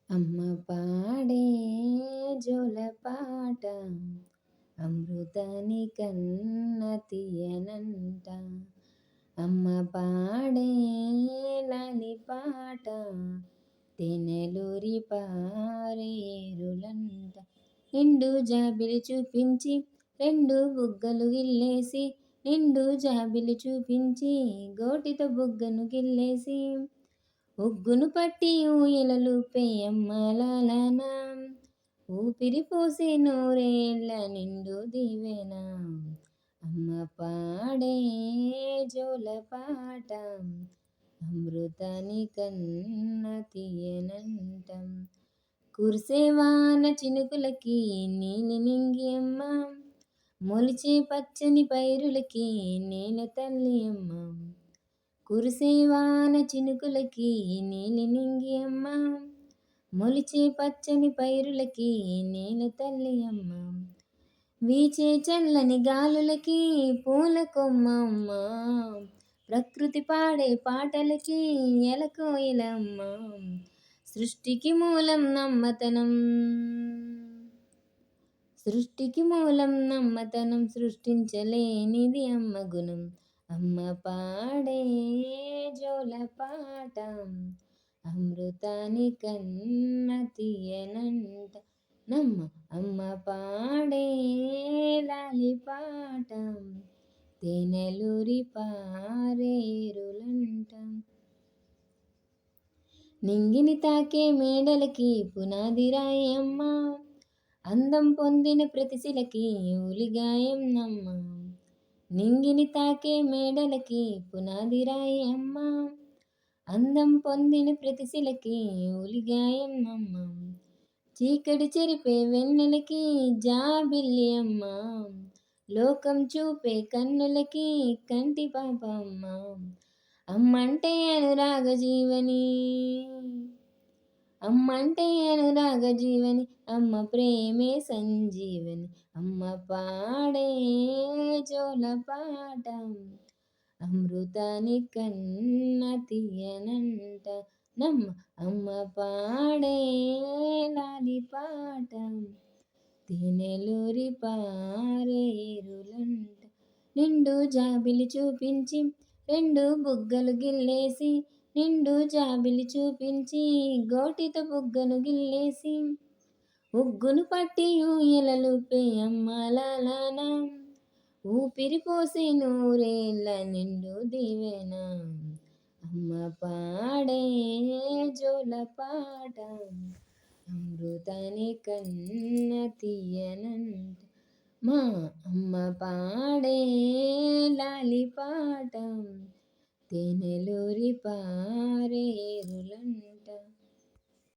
అమ్మ పాడే జోలపాట అమృతాని కన్న తీయనంట. అమ్మ పాడే లాలిపాట తెనెలూరి పారేరులంట. నిండు జాబిలి చూపించి రెండు బుగ్గలు గిల్లేసి, నిండు జాబిలి చూపించి గోటితో బుగ్గను గిల్లేసి, ఉగ్గును పట్టి ఊయలలుపే అమ్మలాలన, ఊపిరి పోసి నూరేళ్ళ నిండు దీవెన. అమ్మ పాడే జోలపాట అమృతాని కన్న తీయనంట. కురిసేవాన చినుకులకి నీలి నింగి అమ్మ, మొలిచే పచ్చని పైరులకి నేను తల్లి అమ్మ. కురిసేవాన చినుకులకి నీలి నింగి అమ్మ, మొలిచే పచ్చని పైరులకి నేను తల్లి అమ్మ. వీచే చల్లని గాలులకి పూల కొమ్మ అమ్మ, ప్రకృతి పాడే పాటలకి ఎలకోయిలమ్మ. సృష్టికి మూలం నమ్మతనం, సృష్టికి మూలం నమ్మతనం, సృష్టించలేనిది అమ్మ గుణం. అమ్మ పాడే జోలపాట అమృతాని కన్న తీయనంట. నమ్మ అమ్మ పాడే లాలిపాట తేనెలూరి పారేరులంట. నింగిని తాకే మేడలకి పునాది రాయి అమ్మ, అందం పొందిన ప్రతిశిలకి ఉలిగాయం నమ్మ. నింగిని తాకే మేడలకి పునాది రాయి అమ్మ, అందం పొందిన ప్రతిశిలకి ఉలిగాయం అమ్మ. చీకటి చెరిపే వెన్నెలకి జాబిల్లి అమ్మ, లోకం చూపే కన్నులకి కంటి పాప అమ్మ. అమ్మంటే అనురాగ జీవని, అమ్మంటే అనురాగ జీవని, అమ్మ ప్రేమే సంజీవని. అమ్మ పాడే జోలపాట అమృతాని కన్న తీయనంట. నమ్మ అమ్మ పాడే లాలిపాట తేనెలూరి పారేరులంట. నిండు జాబిలి చూపించి రెండు బుగ్గలు గిల్లేసి, నిండు జాబిలి చూపించి గోటితో బుగ్గను గిల్లేసి, ఉగ్గును పట్టి ఊయలలుపే అమ్మలాలన, ఊపిరి పోసి నూరేళ్ళ నిండు దీవెన. అమ్మ పాడే జోలపాట అమృతాని కన్న తీయనంట. మా అమ్మ పాడే లాలిపాట తేనెలూరి పారేరులంట.